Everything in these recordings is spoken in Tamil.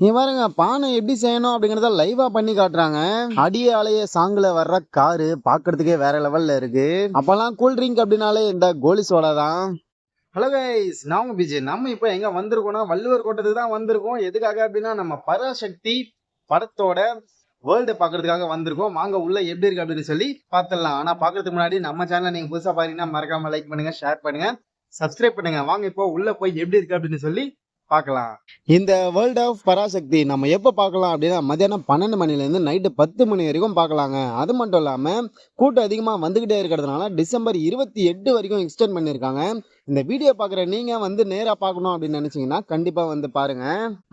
இங்க பாருங்க பானை எப்படி செய்யணும் அப்படிங்கறத லைவா பண்ணி காட்டுறாங்க. அடிய அலைய சாங்குல வர்ற காரு பாக்குறதுக்கே வேற லெவல்ல இருக்கு. அப்பெல்லாம் கூல் ட்ரிங்க் அப்படின்னாலே இந்த கோலி சோடா தான். ஹலோ கைஸ், நான் விஜய். நம்ம இப்போ எங்க வந்திருக்கோம்னா வள்ளுவர் கோட்டத்துக்கு தான் வந்திருக்கோம். எதுக்காக அப்படின்னா நம்ம பராசக்தி படத்தோட வேர்ல்டு பாக்குறதுக்காக வந்திருக்கோம். வாங்க உள்ள எப்படி இருக்கு அப்படின்னு சொல்லி பார்த்துடலாம். ஆனா பாக்குறதுக்கு முன்னாடி நம்ம சேனல் நீங்க புதுசா பாத்தீங்கன்னா மறக்காம லைக் பண்ணுங்க, ஷேர் பண்ணுங்க, சப்ஸ்கிரைப் பண்ணுங்க. வாங்க இப்போ உள்ள போய் எப்படி இருக்கு அப்படின்னு சொல்லி பார்க்கலாம். இந்த வேர்ல்ட் ஆஃப் பராசக்தி நம்ம எப்போ பார்க்கலாம் அப்படின்னா மதியானம் 12 மணிலேருந்து நைட்டு 10 மணி வரைக்கும் பார்க்கலாங்க. அது மட்டும் இல்லாமல் கூட்டம் அதிகமாக வந்துக்கிட்டே இருக்கிறதுனால டிசம்பர் 28 வரைக்கும் எக்ஸ்டெண்ட் பண்ணியிருக்காங்க. இந்த வீடியோ பார்க்குற நீங்கள் வந்து நேராக பார்க்கணும் அப்படின்னு நினச்சிங்கன்னா கண்டிப்பாக வந்து பாருங்க.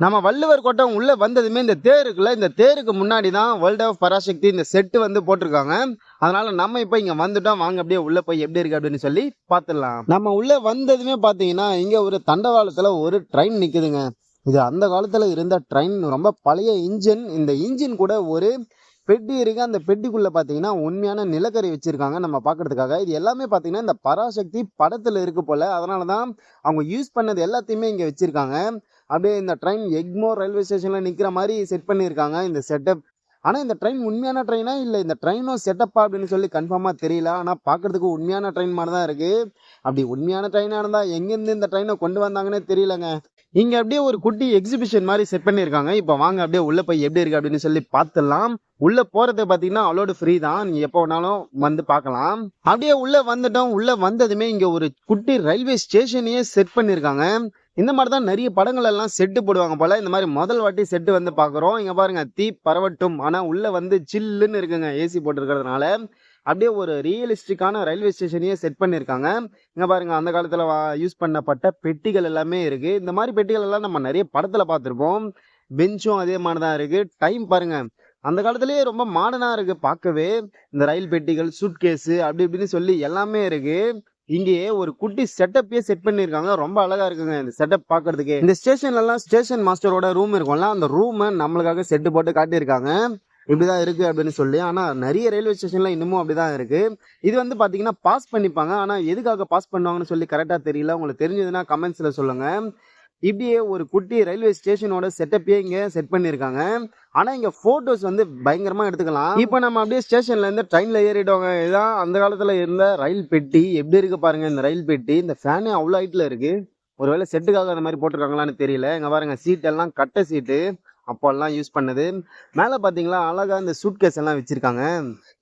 நம்ம வள்ளுவர் கோட்டம் உள்ளே வந்ததுமே இந்த தேருக்குள்ள இந்த தேருக்கு முன்னாடி தான் வேர்ல்ட் ஆஃப் பராசக்தி இந்த செட்டு வந்து போட்டிருக்காங்க. அதனால நம்ம இப்போ இங்கே வந்துட்டோம். வாங்க அப்படியே உள்ளே போய் எப்படி இருக்கு அப்படின்னு சொல்லி பார்த்துடலாம். நம்ம உள்ளே வந்ததுமே பார்த்தீங்கன்னா இங்கே ஒரு தண்டவாளத்தில் ஒரு ட்ரெயின் நிற்குதுங்க. இது அந்த காலத்தில் இருந்த ட்ரெயின், ரொம்ப பழைய இன்ஜின். இந்த இன்ஜின் கூட ஒரு பெட்டி இருக்கு. அந்த பெட்டிக்குள்ள பாத்தீங்கன்னா உண்மையான நிலக்கரி வச்சிருக்காங்க நம்ம பாக்குறதுக்காக. இது எல்லாமே பாத்தீங்கன்னா இந்த பராசக்தி படத்துல இருக்கு போல. அதனாலதான் அவங்க யூஸ் பண்ணது எல்லாத்தையுமே இங்க வச்சிருக்காங்க. அப்படியே இந்த ட்ரெயின் எக்மோர் ரயில்வே ஸ்டேஷன்ல நிக்கிற மாதிரி செட் பண்ணியிருக்காங்க இந்த செட்டப். ஆனா இந்த ட்ரெயின் உண்மையான ட்ரெயினா இல்ல இந்த ட்ரெயினும் செட்டப்பா அப்படின்னு சொல்லி கன்ஃபார்மா தெரியல. ஆனா பாக்குறதுக்கு உண்மையான ட்ரெயின் மாதிரி தான் இருக்கு. அப்படி உண்மையான ட்ரெயினா இருந்தா எங்கிருந்து இந்த ட்ரெயினை கொண்டு வந்தாங்கன்னே தெரியலங்க. இங்க அப்படியே ஒரு குட்டி எக்ஸிபிஷன் மாதிரி செட் பண்ணிருக்காங்க. இப்ப வாங்க அப்படியே உள்ள போய் எப்படி இருக்கு அப்படின்னு சொல்லி பார்த்துடலாம். உள்ள போறது பாத்தீங்கன்னா அலோடு ஃப்ரீ தான். நீங்க எப்போ வேணாலும் வந்து பார்க்கலாம். அப்படியே உள்ள வந்துட்டோம். உள்ள வந்ததுமே இங்க ஒரு குட்டி ரயில்வே ஸ்டேஷனையே செட் பண்ணிருக்காங்க. இந்த மாதிரி தான் நிறைய படங்கள் எல்லாம் செட்டு போடுவாங்க போல. இந்த மாதிரி முதல் வாட்டி செட்டு வந்து பாக்குறோம். இங்க பாருங்க தீ பரவட்டும். ஆனா உள்ள வந்து சில்லுன்னு இருக்குங்க ஏசி போட்டிருக்கிறதுனால. அப்படியே ஒரு ரியலிஸ்டிக்கான ரயில்வே ஸ்டேஷனையே செட் பண்ணியிருக்காங்க. இங்க பாருங்க அந்த காலத்துல யூஸ் பண்ணப்பட்ட பெட்டிகள் எல்லாமே இருக்கு. இந்த மாதிரி பெட்டிகள் எல்லாம் நம்ம நிறைய படத்துல பார்த்துருப்போம். பெஞ்சும் அதே மாதிரி தான் இருக்கு. டைம் பாருங்க அந்த காலத்திலேயே ரொம்ப மாடர்னா இருக்கு பார்க்கவே. இந்த ரயில் பெட்டிகள், சூட்கேஸ் அப்படி இப்படின்னு சொல்லி எல்லாமே இருக்கு. இங்கேயே ஒரு குட்டி செட்டப்பே செட் பண்ணிருக்காங்க. ரொம்ப அழகா இருக்குங்க இந்த செட்டப் பாக்குறதுக்கு. இந்த ஸ்டேஷன்ல எல்லாம் ஸ்டேஷன் மாஸ்டரோட ரூம் இருக்கும்ல, அந்த ரூமை நம்மளுக்காக செட்டு போட்டு காட்டியிருக்காங்க. இப்படிதான் இருக்கு அப்படின்னு சொல்லி. ஆனா நிறைய ரயில்வே ஸ்டேஷன்ல இன்னமும் அப்படிதான் இருக்கு. இது வந்து பாத்தீங்கன்னா பாஸ் பண்ணிப்பாங்க. ஆனா எதுக்காக பாஸ் பண்ணுவாங்கன்னு சொல்லி கரெக்டா தெரியல. உங்களுக்கு தெரிஞ்சதுன்னா கமெண்ட்ஸ்ல சொல்லுங்க. இப்படியே ஒரு குட்டி ரயில்வே ஸ்டேஷனோட செட்டப்பே இங்க செட் பண்ணிருக்காங்க. ஆனா இங்க போட்டோஸ் வந்து பயங்கரமா எடுத்துக்கலாம். இப்ப நம்ம அப்படியே ஸ்டேஷன்ல இருந்து ட்ரெயின்ல ஏறிடுவாங்க. இதான் அந்த காலத்துல இருந்த ரயில் பெட்டி. எப்படி இருக்கு பாருங்க இந்த ரயில் பெட்டி. இந்த ஃபேனே அவ்வளவு ஹைட்ல இருக்கு. ஒருவேளை செட்டுக்காக அந்த மாதிரி போட்டிருக்காங்களான்னு தெரியல. இங்க பாருங்க சீட் எல்லாம் கட்ட சீட்டு, அப்போல்லாம் யூஸ் பண்ணது. மேலே பார்த்தீங்களா அழகா இந்த சூட்கேஸ் எல்லாம் வச்சிருக்காங்க.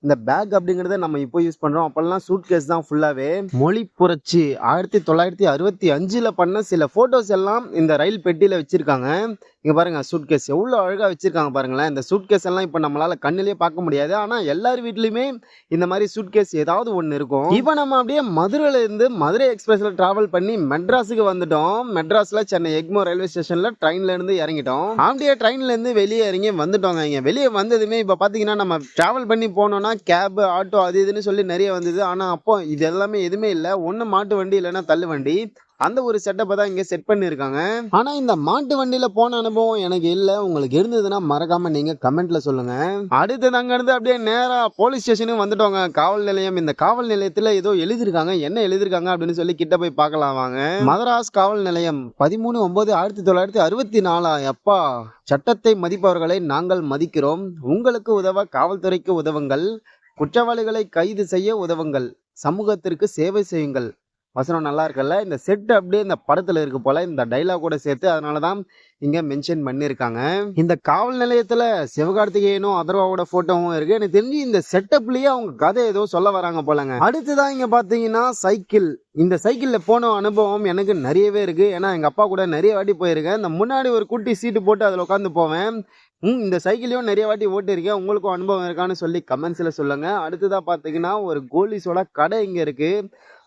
இந்த பேக் அப்படிங்கறத நம்ம இப்போ யூஸ் பண்றோம். அப்பெல்லாம் சூட்கேஸ் தான் ஃபுல்லாவே. மொழி புரட்சி 1965ல பண்ண சில போட்டோஸ் எல்லாம் இந்த ரயில் பெட்டியில வச்சிருக்காங்க. இங்க பாருங்க சூட்கேஸ் எவ்வளவு அழகா வச்சிருக்காங்க பாருங்களேன். இந்த சூட்கேஸ் எல்லாம் இப்ப நம்மளால கண்ணிலேயே பார்க்க முடியாது. ஆனா எல்லார் வீட்லயுமே இந்த மாதிரி சூட்கேஸ் ஏதாவது ஒண்ணு இருக்கும். இப்ப நம்ம அப்படியே மதுரையில இருந்து மதுரை எக்ஸ்பிரஸ்ல டிராவல் பண்ணி மெட்ராஸுக்கு வந்துட்டோம். மெட்ராஸ்ல சென்னை எக்மோர் ரயில்வே ஸ்டேஷன்ல ட்ரெயின்ல இருந்து இறங்கிட்டோம். அப்படியே ட்ரெயின்ல இருந்து வெளியே இறங்கி வந்துட்டோங்க. இங்க வெளியே வந்ததுமே இப்ப பாத்தீங்கன்னா நம்ம டிராவல் பண்ணி போனோம்னா கேப், ஆட்டோ அது இதுன்னு சொல்லி நிறைய வந்தது. ஆனா அப்போ இது எல்லாமே எதுவுமே இல்லை. ஒண்ணு மாட்டு வண்டி இல்லைன்னா தள்ளு வண்டி, அந்த ஒரு செட்டப்பை தான் இங்க செட் பண்ணிருக்காங்க. ஆனா இந்த மாட்டு வண்டியில போன அனுபவம் எனக்கு இல்ல. உங்களுக்கு இருந்ததுன்னா மறக்காம நீங்க கமெண்ட்ல சொல்லுங்க. அடுத்தது அங்க இருந்து அப்படியே நேரா போலீஸ் ஸ்டேஷனுக்கு வந்துட்டோங்க. காவல் நிலையம். இந்த காவல் நிலையத்துல ஏதோ எழுதிருக்காங்க. என்ன எழுதிருக்காங்க அப்படின்னு சொல்லி கிட்ட போய் பார்க்கலாம் வாங்க. மதராஸ் காவல் நிலையம் 13/9/1964. எப்பா, சட்டத்தை மதிப்பவர்களை நாங்கள் மதிக்கிறோம். உங்களுக்கு உதவ காவல்துறைக்கு உதவுங்கள். குற்றவாளிகளை கைது செய்ய உதவுங்கள். சமூகத்திற்கு சேவை செய்யுங்கள். வசனம் நல்லா இருக்குல்ல. இந்த செட் அப்படியே இந்த படத்துல இருக்கு போல. இந்த டைலாக் கூட சேர்த்து அதனாலதான் இங்க மென்ஷன் பண்ணிருக்காங்க. இந்த காவல் நிலையத்துல சிவகார்த்திகேயனும் அதர்வாவோட போட்டோவும் இருக்கு. எனக்கு தெரிஞ்சு இந்த செட்டப்லயே அவங்க கதை ஏதோ சொல்ல வராங்க போலங்க. அடுத்துதான் இங்க பாத்தீங்கன்னா சைக்கிள். இந்த சைக்கிள்ல போன அனுபவம் எனக்கு நிறையவே இருக்கு. ஏன்னா எங்க அப்பா கூட நிறைய வாட்டி போயிருக்கேன். இந்த முன்னாடி ஒரு குட்டி சீட்டு போட்டு அதுல உட்காந்து போவேன். இந்த சைக்கிளையும் நிறைய வாட்டி ஓட்டிருக்கேன். உங்களுக்கும் அனுபவம் இருக்கான்னு சொல்லி கமெண்ட்ஸ்ல சொல்லுங்க. அடுத்ததா பாத்தீங்கன்னா ஒரு கோலி சோடா கடை இங்க இருக்கு.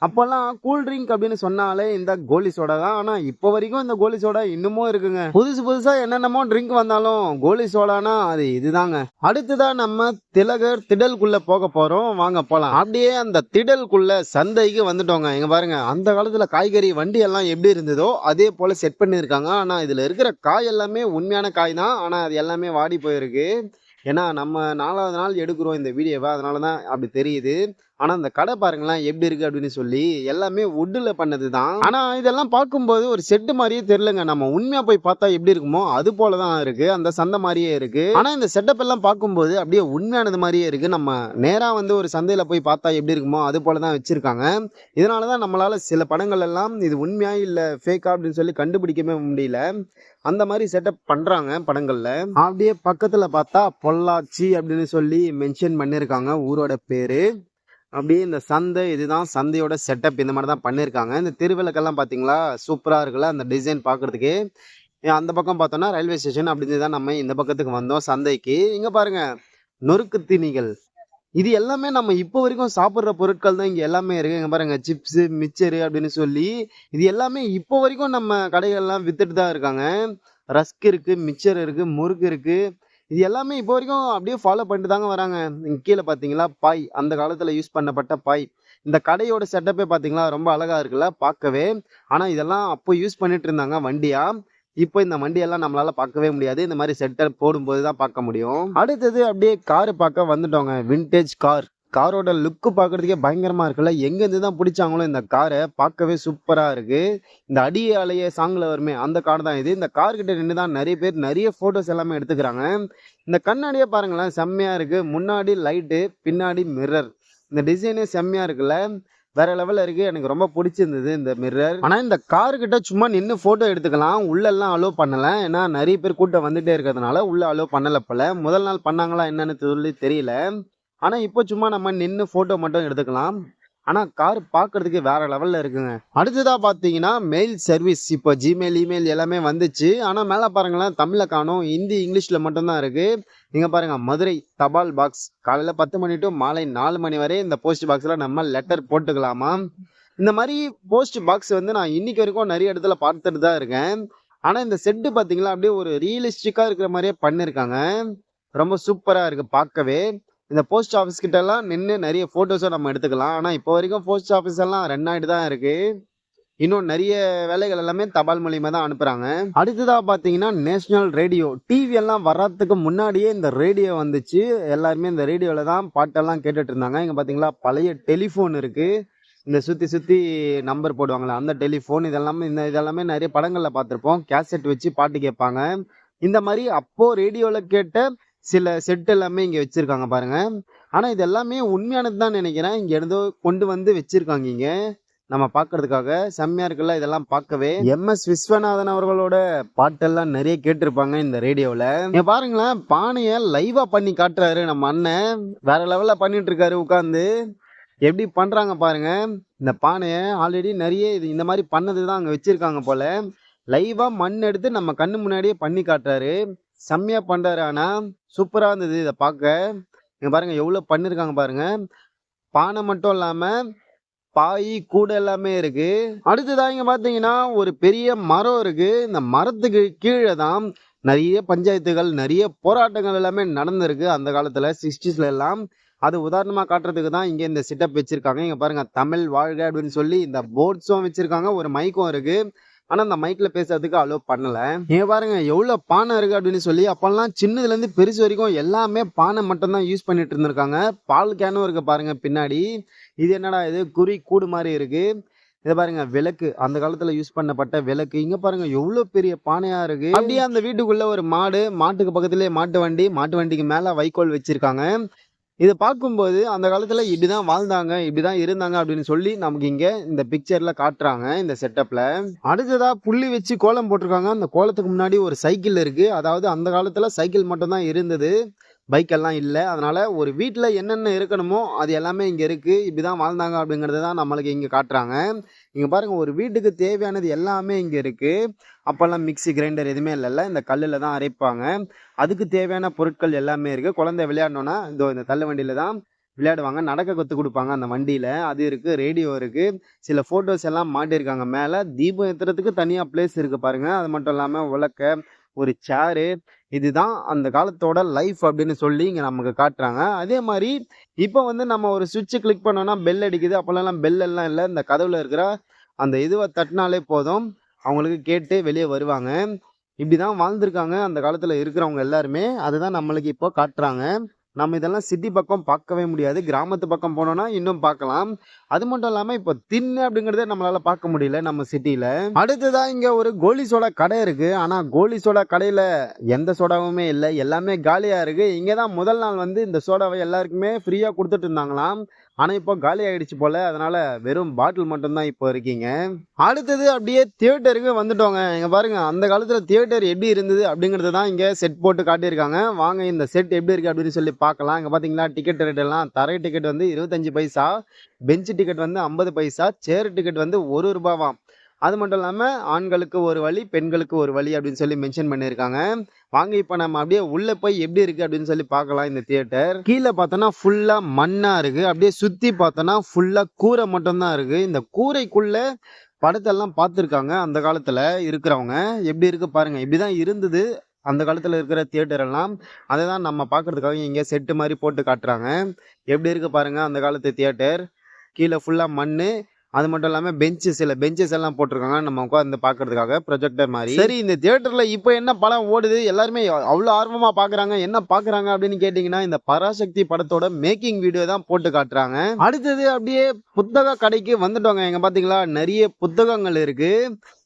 அப்பெல்லாம் கூல் ட்ரிங்க் அப்படின்னு சொன்னாலே இந்த கோலி சோடா தான். ஆனா இப்போ வரைக்கும் இந்த கோலி சோடா இன்னமும் இருக்குங்க. புதுசு புதுசா என்னென்னமோ ட்ரிங்க் வந்தாலும் கோலி சோடானா அது இதுதாங்க. அடுத்துதான் நம்ம திலகர் திடலுக்குள்ள போக போறோம். வாங்க போலாம். அப்படியே அந்த திடலுக்குள்ள சந்தைக்கு வந்துட்டோங்க. இங்க பாருங்க அந்த காலத்துல காய்கறி வண்டி எல்லாம் எப்படி இருந்ததோ அதே போல செட் பண்ணிருக்காங்க. ஆனா இதுல இருக்கிற காய் எல்லாமே உண்மையான காய் தான். ஆனா அது எல்லாமே வாடி போயிருக்கு. ஏன்னா நம்ம 4வது நாள் எடுக்கிறோம் இந்த வீடியோவை, அதனாலதான் அப்படி தெரியுது. ஆனா அந்த கடை பாருங்களேன் எப்படி இருக்கு அப்படின்னு சொல்லி எல்லாமே வுட்ல பண்ணதுதான். ஆனா இதெல்லாம் பார்க்கும்போது ஒரு செட்டு மாதிரியே தெரியலங்க. நம்ம உண்மையா போய் பார்த்தா எப்படி இருக்குமோ அது போலதான் இருக்கு. அந்த சந்தை மாதிரியே இருக்கு. ஆனா இந்த செட்டப் எல்லாம் பார்க்கும்போது அப்படியே உண்மையானது மாதிரியே இருக்கு. நம்ம நேரா வந்து ஒரு சந்தையில போய் பார்த்தா எப்படி இருக்குமோ அது போலதான் வச்சிருக்காங்க. இதனாலதான் நம்மளால சில படங்கள் எல்லாம் இது உண்மையா இல்ல ஃபேக்கா அப்படின்னு சொல்லி கண்டுபிடிக்கவே முடியல. அந்த மாதிரி செட்டப் பண்றாங்க படங்கள்ல. அப்படியே பக்கத்துல பார்த்தா பொள்ளாச்சி அப்படின்னு சொல்லி மென்ஷன் பண்ணிருக்காங்க ஊரோட பேரு. அப்படியே இந்த சந்தை இதுதான் சந்தையோட செட்டப். இந்த மாதிரி தான் பண்ணியிருக்காங்க. இந்த திருவிளக்கெல்லாம் பார்த்தீங்களா சூப்பராக இருக்குல்ல அந்த டிசைன் பார்க்கறதுக்கு. அந்த பக்கம் பார்த்தோம்னா ரயில்வே ஸ்டேஷன் அப்படின்னு தான் நம்ம இந்த பக்கத்துக்கு வந்தோம் சந்தைக்கு. இங்கே பாருங்க நொறுக்கு தீனிகள் இது எல்லாமே நம்ம இப்போ வரைக்கும் சாப்பிட்ற பொருட்கள் தான் இங்கே எல்லாமே இருக்கு. இங்கே பாருங்க சிப்ஸு மிச்சரு அப்படின்னு சொல்லி இது எல்லாமே இப்போ வரைக்கும் நம்ம கடைகள்லாம் வித்துட்டு தான் இருக்காங்க. ரஸ்க் இருக்கு, மிச்சர் இருக்கு, முறுக்கு இருக்கு. இது எல்லாமே இப்போ வரைக்கும் அப்படியே ஃபாலோ பண்ணிட்டு தாங்க வராங்க. இங்க கீழே பார்த்தீங்களா பாய் அந்த காலத்தில் யூஸ் பண்ணப்பட்ட பாய். இந்த கடையோட செட்டப்பே பார்த்தீங்களா ரொம்ப அழகா இருக்குல்ல பார்க்கவே. ஆனால் இதெல்லாம் அப்போ யூஸ் பண்ணிட்டு இருந்தாங்க வண்டியா. இப்போ இந்த வண்டியெல்லாம் நம்மளால பார்க்கவே முடியாது. இந்த மாதிரி செட்டப் போடும்போது தான் பார்க்க முடியும். அடுத்தது அப்படியே காரு பார்க்க வந்துட்டோங்க. Vintage car. காரோட லுக்கு பார்க்கறதுக்கே பயங்கரமா இருக்குல்ல. எங்கேருந்து தான் பிடிச்சாங்களோ இந்த காரை பார்க்கவே சூப்பரா இருக்கு. இந்த அடியே அலைய சாங்ல வருமே அந்த கார் தான் இது. இந்த கார் கிட்ட நின்று தான் நிறைய பேர் நிறைய போட்டோஸ் எல்லாமே எடுத்துக்கிறாங்க. இந்த கண்ணாடியே பாருங்களேன் செம்மையா இருக்கு. முன்னாடி லைட்டு பின்னாடி மிரர். இந்த டிசைனே செம்மையா இருக்குல்ல. வேற லெவல்ல இருக்கு. எனக்கு ரொம்ப பிடிச்சிருந்தது இந்த மிரர். ஆனா இந்த காரு கிட்ட சும்மா நின்று போட்டோ எடுத்துக்கலாம். உள்ள எல்லாம் அலோவ் பண்ணல. ஏன்னா நிறைய பேர் கூட்டம் வந்துட்டே இருக்கிறதுனால உள்ள அலோவ் பண்ணல போல. முதல் நாள் பண்ணாங்களா என்னன்னு சொல்லி தெரியல. ஆனா இப்போ சும்மா நம்ம நின்று போட்டோ மட்டும் எடுத்துக்கலாம். ஆனா கார் பார்க்கிறதுக்கு வேற லெவல்ல இருக்குங்க. அடுத்ததா பாத்தீங்கன்னா மெயில் சர்வீஸ். இப்போ ஜிமெயில் இமெயில் எல்லாமே வந்துச்சு. ஆனா மேல பாருங்களேன் தமிழ்ல காணும், ஹிந்தி இங்கிலீஷ்ல மட்டும்தான் இருக்கு. நீங்க பாருங்க மதுரை தபால் பாக்ஸ் காலையில 10 மணி டு மாலை 4 மணி வரை இந்த போஸ்ட் பாக்ஸ்ல நம்ம லெட்டர் போட்டுக்கலாமா. இந்த மாதிரி போஸ்ட் பாக்ஸ் வந்து நான் இன்னைக்கு வரைக்கும் நிறைய இடத்துல பார்த்துட்டு தான் இருக்கேன். ஆனா இந்த செட்டு பாத்தீங்களா அப்படியே ஒரு ரியலிஸ்டிக்கா இருக்கிற மாதிரியே பண்ணிருக்காங்க. ரொம்ப சூப்பரா இருக்கு பார்க்கவே. இந்த போஸ்ட் ஆஃபீஸ் கிட்ட எல்லாம் நின்று நிறைய போட்டோஸும் நம்ம எடுத்துக்கலாம். ஆனா இப்போ வரைக்கும் போஸ்ட் ஆஃபீஸ் எல்லாம் ரன் ஆகிட்டு தான் இருக்கு. இன்னும் நிறைய வேலைகள் எல்லாமே தபால் மூலியமா தான் அனுப்புறாங்க. அடுத்ததா பாத்தீங்கன்னா நேஷனல் ரேடியோ. டிவி எல்லாம் வர்றதுக்கு முன்னாடியே இந்த ரேடியோ வந்துச்சு. எல்லாருமே இந்த ரேடியோல தான் பாட்டெல்லாம் கேட்டுட்டு இருந்தாங்க. இங்க பாத்தீங்களா பழைய டெலிஃபோன் இருக்கு. இந்த சுத்தி சுத்தி நம்பர் போடுவாங்களா அந்த டெலிஃபோன். இதெல்லாமே நிறைய படங்கள்ல பார்த்திருப்போம். கேசட் வச்சு பாட்டு கேட்பாங்க. இந்த மாதிரி அப்போ ரேடியோல கேட்ட சில செட் எல்லாமே இங்க வச்சிருக்காங்க பாருங்க. ஆனா இது எல்லாமே உண்மையானது தான் நினைக்கிறேன். இங்க இருந்தோ கொண்டு வந்து வச்சிருக்காங்க இங்க நம்ம பாக்குறதுக்காக. செம்மையா இருக்குல்ல இதெல்லாம் பார்க்கவே. MS விஸ்வநாதன் அவர்களோட பாட்டெல்லாம் நிறைய கேட்டிருப்பாங்க இந்த ரேடியோல. இங்க பாருங்களேன் பானைய லைவா பண்ணி காட்டுறாரு நம்ம அண்ணன். வேற லெவல்ல பண்ணிட்டு இருக்காரு உட்கார்ந்து. எப்படி பண்றாங்க பாருங்க. இந்த பானைய ஆல்ரெடி நிறைய இந்த மாதிரி பண்ணதுதான் அங்க வச்சிருக்காங்க போல. லைவா மண் எடுத்து நம்ம கண்ணு முன்னாடியே பண்ணி காட்டுறாரு. செம்மையா பண்றாரு. ஆனா சூப்பரா இருந்தது இதை பார்க்க. இங்க பாருங்க எவ்வளவு பண்ணிருக்காங்க பாருங்க. பானை மட்டும் இல்லாம பாய் கூட எல்லாமே இருக்கு. அடுத்ததான் இங்க பாத்தீங்கன்னா ஒரு பெரிய மரம் இருக்கு. இந்த மரத்துக்கு கீழே தான் நிறைய பஞ்சாயத்துகள் நிறைய போராட்டங்கள் எல்லாமே நடந்திருக்கு அந்த காலத்துல 60s எல்லாம். அது உதாரணமா காட்டுறதுக்கு தான் இங்க இந்த செட்டப் வச்சிருக்காங்க. இங்க பாருங்க தமிழ் வாழ்க அப்படின்னு சொல்லி இந்த போர்ட்ஸும் வச்சிருக்காங்க. ஒரு மைக்கும் இருக்கு. ஆனா அந்த மைக்ல பேசுறதுக்கு அலோவ் பண்ணல. இங்க பாருங்க எவ்வளவு பானை இருக்கு அப்படின்னு சொல்லி. அப்பெல்லாம் சின்னதுல இருந்து பெருசு வரைக்கும் எல்லாமே பானை மட்டும் தான் யூஸ் பண்ணிட்டு இருந்திருக்காங்க. பால் கேனும் இருக்கு பாருங்க பின்னாடி. இது என்னடா இது குறி கூடு மாதிரி இருக்கு. இதை பாருங்க விளக்கு அந்த காலத்துல யூஸ் பண்ணப்பட்ட விளக்கு. இங்க பாருங்க எவ்வளவு பெரிய பானையா இருக்கு. அப்படியே அந்த வீட்டுக்குள்ள ஒரு மாடு, மாட்டுக்கு பக்கத்துலயே மாட்டு வண்டி, மாட்டு வண்டிக்கு மேல வைக்கோல் வச்சிருக்காங்க. இதை பார்க்கும்போது அந்த காலத்துல இப்படிதான் வாழ்ந்தாங்க இப்படிதான் இருந்தாங்க அப்படின்னு சொல்லி நமக்கு இங்க இந்த பிக்சர்ல காட்டுறாங்க இந்த செட்டப்ல. அடுத்ததா புள்ளி வச்சு கோலம் போட்டிருக்காங்க. அந்த கோலத்துக்கு முன்னாடி ஒரு சைக்கிள் இருக்கு. அதாவது அந்த காலத்துல சைக்கிள் மட்டும் தான் இருந்தது, பைக் எல்லாம் இல்லை. அதனால ஒரு வீட்டுல என்னென்ன இருக்கணுமோ அது எல்லாமே இங்க இருக்கு. இப்படிதான் வாழ்ந்தாங்க அப்படிங்கறது தான் நம்மளுக்கு இங்க காட்டுறாங்க. இங்க பாருங்க ஒரு வீட்டுக்கு தேவையானது எல்லாமே இங்க இருக்கு. அப்பெல்லாம் மிக்சி கிரைண்டர் எதுவுமே இல்லைல்ல. இந்த கல்லுல தான் அரைப்பாங்க. அதுக்கு தேவையான பொருட்கள் எல்லாமே இருக்கு. குழந்தை விளையாடணும்னா இந்த தள்ளு வண்டியில தான் விளையாடுவாங்க. நடக்க கத்து கொடுப்பாங்க அந்த வண்டியில. அது இருக்கு. ரேடியோ இருக்கு. சில போட்டோஸ் எல்லாம் மாட்டிருக்காங்க. மேல தீபம் ஏத்துறதுக்கு தனியா பிளேஸ் இருக்கு பாருங்க. அது மட்டும் இல்லாம உலக்க ஒரு சேரு. இதுதான் அந்த காலத்தோட லைஃப் அப்படின்னு சொல்லி இங்க நமக்கு காட்டுறாங்க. அதே மாதிரி இப்போ வந்து நம்ம ஒரு சுவிட்ச் கிளிக் பண்ணோம்னா பெல் அடிக்குது. அப்பெல்லாம் பெல் எல்லாம் இல்லை. இந்த கதவுல இருக்கிற அந்த இதுவை தட்டினாலே போதும் அவங்களுக்கு கேட்டு வெளியே வருவாங்க. இப்படிதான் வாழ்ந்திருக்காங்க அந்த காலத்துல இருக்கிறவங்க எல்லாருமே. அதுதான் நம்மளுக்கு இப்போ காட்டுறாங்க. நம்ம இதெல்லாம் சிட்டி பக்கம் பார்க்கவே முடியாது. கிராமத்து பக்கம் போனோம்னா இன்னும் பார்க்கலாம். அது மட்டும் இல்லாம இப்போ தின்னு அப்படிங்கறதே நம்மளால பார்க்க முடியல நம்ம சிட்டில. அடுத்ததா இங்க ஒரு கோலி சோடா கடை இருக்கு. ஆனா கோலி சோடா கடையில எந்த சோடாவுமே இல்லை, எல்லாமே காலியா இருக்கு. இங்கதான் முதல் நாள் வந்து இந்த சோடாவை எல்லாருக்குமே ஃப்ரீயா கொடுத்துட்டு இருந்தாங்களாம். ஆனா இப்போ காலி ஆயிடுச்சு போல. அதனால வெறும் பாட்டில் மட்டும் தான் இப்போ இருக்கீங்க. அடுத்தது அப்படியே தியேட்டருக்கு வந்துட்டோங்க. இங்க பாருங்க, அந்த காலத்துல தியேட்டர் எப்படி இருந்தது அப்படிங்கறது தான் இங்க செட் போட்டு காட்டியிருக்காங்க. வாங்க இந்த செட் எப்படி இருக்கு அப்படின்னு சொல்லி பார்க்கலாம். இங்க பாத்தீங்களா டிக்கெட் ரேட் எல்லாம். தரை டிக்கெட் வந்து 25 பைசா, பெஞ்ச் டிக்கெட் வந்து 50 பைசா, சேர் டிக்கெட் வந்து 1 ரூபாவாம். அது மட்டும் இல்லாம ஆண்களுக்கு ஒரு வழி, பெண்களுக்கு ஒரு வழி அப்படின்னு சொல்லி மென்ஷன் பண்ணியிருக்காங்க. வாங்க இப்ப நம்ம அப்படியே உள்ள போய் எப்படி இருக்கு அப்படின்னு சொல்லி பார்க்கலாம். இந்த தியேட்டர் கீழே பார்த்தோன்னா ஃபுல்லா மண்ணா இருக்கு. அப்படியே சுத்தி பார்த்தோன்னா ஃபுல்லா கூரை மட்டும் தான் இருக்கு. இந்த கூரைக்குள்ள படத்தெல்லாம் பார்த்துருக்காங்க அந்த காலத்துல இருக்கிறவங்க. எப்படி இருக்கு பாருங்க. இப்படிதான் இருந்தது அந்த காலத்துல இருக்கிற தியேட்டர் எல்லாம். அதை தான் நம்ம பார்க்கறதுக்காக இங்க செட்டு மாதிரி போட்டு காட்டுறாங்க. எப்படி இருக்கு பாருங்க அந்த காலத்து தியேட்டர். கீழே ஃபுல்லா மண்ணு. அது மட்டும் இல்லாம சில பெஞ்சஸ் எல்லாம் போட்டிருக்காங்க நம்ம உட்காந்து பாக்குறதுக்காக, ப்ரொஜெக்டர் மாதிரி. சரி, இந்த தியேட்டர்ல இப்போ என்ன படம் ஓடுது, எல்லாருமே அவ்வளவு ஆர்வமா பாக்குறாங்க. என்ன பாக்குறாங்க அப்படின்னு கேட்டீங்கன்னா, இந்த பராசக்தி படத்தோட மேக்கிங் வீடியோ தான் போட்டு காட்டுறாங்க. அடுத்தது அப்படியே புத்தக கடைக்கு வந்துட்டோங்க. எங்க பாத்தீங்களா நிறைய புத்தகங்கள் இருக்கு.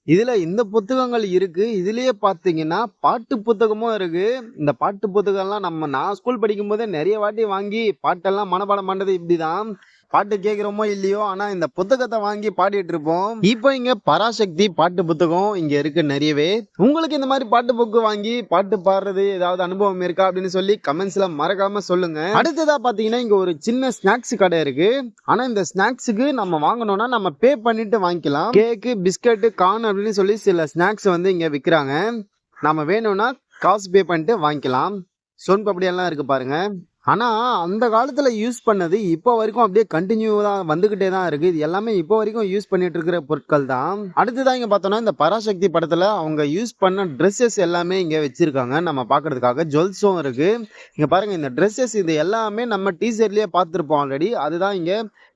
இதுல இந்த புத்தகங்கள் இருக்கு. இதுலயே பாத்தீங்கன்னா பாட்டு புத்தகமும் இருக்கு. இந்த பாட்டு புத்தகம்லாம் நான் ஸ்கூல் படிக்கும் போதே நிறைய வாட்டி வாங்கி பாட்டெல்லாம் மனப்பாடம் பண்றது இப்படிதான். பாட்டு கேட்கிறோமோ இல்லையோ, ஆனா இந்த புத்தகத்தை வாங்கி பாடிட்டு இருப்போம். இப்போ இங்க பராசக்தி பாட்டு புத்தகம் இங்க இருக்கு நிறையவே. உங்களுக்கு இந்த மாதிரி பாட்டு புக்கு வாங்கி பாட்டு பாடுறது ஏதாவது அனுபவம் இருக்கா அப்படின்னு சொல்லி கமெண்ட்ஸ்ல மறக்காம சொல்லுங்க. அடுத்ததா பாத்தீங்கன்னா இங்க ஒரு சின்ன ஸ்நாக்ஸ் கடை இருக்கு. ஆனா இந்த ஸ்நாக்ஸுக்கு நம்ம வாங்கணும்னா நம்ம பே பண்ணிட்டு வாங்கிக்கலாம். கேக்கு, பிஸ்கட், கார்ன் அப்படின்னு சொல்லி சில ஸ்நாக்ஸ் வந்து இங்க விக்கிறாங்க. நம்ம வேணும்னா காசு பே பண்ணிட்டு வாங்கிக்கலாம். சோன் பப்படி எல்லாம் இருக்கு பாருங்க. ஆனா அந்த காலத்துல யூஸ் பண்ணது இப்போ வரைக்கும் அப்படியே கண்டினியூவா வந்துகிட்டே தான் இருக்கு. இது எல்லாமே இப்போ வரைக்கும் யூஸ் பண்ணிட்டு இருக்கிற பொருட்கள் தான். அடுத்ததான் இங்க பார்த்தோம்னா இந்த பராசக்தி படத்துல அவங்க யூஸ் பண்ண ட்ரெஸ்ஸஸ் எல்லாமே இங்க வச்சிருக்காங்க நம்ம பாக்குறதுக்காக. ஜுவல்ஸும் இருக்கு. இங்க பாருங்க, இந்த ட்ரெஸ்ஸஸ் இது எல்லாமே நம்ம டீஷர்ட்லயே பார்த்திருப்போம் ஆல்ரெடி. அதுதான் இங்க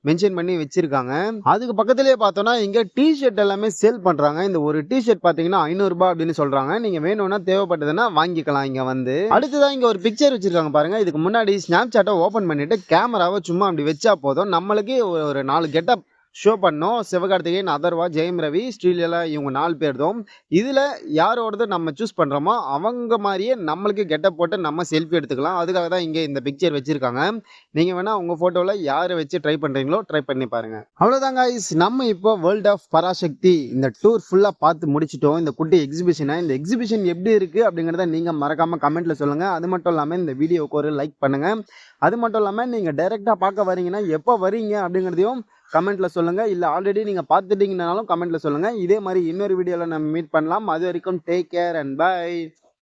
மென்ஷன் பண்ணி வச்சிருக்காங்க. அதுக்கு பக்கத்திலேயே பார்த்தோம்னா இங்க டிஷர்ட் எல்லாமே சேல் பண்றாங்க. இந்த ஒரு டிஷர்ட் பாத்தீங்கன்னா 500 ரூபாய் அப்படின்னு சொல்றாங்க. நீங்க வேணும்னா தேவைப்பட்டதுன்னா வாங்கிக்கலாம் இங்க வந்து. அடுத்ததான் இங்க ஒரு பிக்சர் வச்சிருக்காங்க பாருங்க. இதுக்கு முன்னாடி ஸ்னாப்சாட்டை ஓபன் பண்ணிட்டு கேமராவை சும்மா அப்படி வச்சா போதும், நம்மளுக்கு ஒரு 4 கெட்டப் ஷோ பண்ணோம். சிவகார்த்திகேயன், அதர்வா, ஜெயம் ரவி, ஸ்ரீலீலா இவங்க 4 பேர் தான். இதுல யாரோடது நம்ம சூஸ் பண்றோமோ அவங்க மாதிரியே நம்மளுக்கு கெட்டப் போட்டு நம்ம செல்ஃபி எடுத்துக்கலாம். அதுக்காக தான் இங்க இந்த பிக்சர் வச்சிருக்காங்க. நீங்க வேணா உங்க போட்டோல யாரை வச்சு ட்ரை பண்றீங்களோ ட்ரை பண்ணி பாருங்க. அவ்வளவுதான் गाइस, நம்ம இப்போ வேர்ல்ட் ஆஃப் பராசக்தி இந்த டூர் ஃபுல்லா பார்த்து முடிச்சிட்டோம். இந்த குட்டி எக்ஸிபிஷனை. இந்த எக்ஸிபிஷன் எப்படி இருக்கு அப்படிங்கறத நீங்க மறக்காம கமெண்ட்ல சொல்லுங்க. அது மட்டும் இல்லாம இந்த வீடியோக்கு ஒரு லைக் பண்ணுங்க. அது மட்டும் இல்லாம நீங்க டைரக்டா பார்க்க வரீங்கன்னா எப்போ வரீங்க அப்படிங்கறதையும் கமெண்ட்ல சொல்லுங்க. இல்ல ஆல்ரெடி நீங்க பார்த்துட்டீங்கன்னாலும் கமெண்ட்ல சொல்லுங்க. இதே மாதிரி இன்னொரு வீடியோல நம்ம மீட் பண்ணலாம். அது வரைக்கும் டேக் கேர் அண்ட் பை.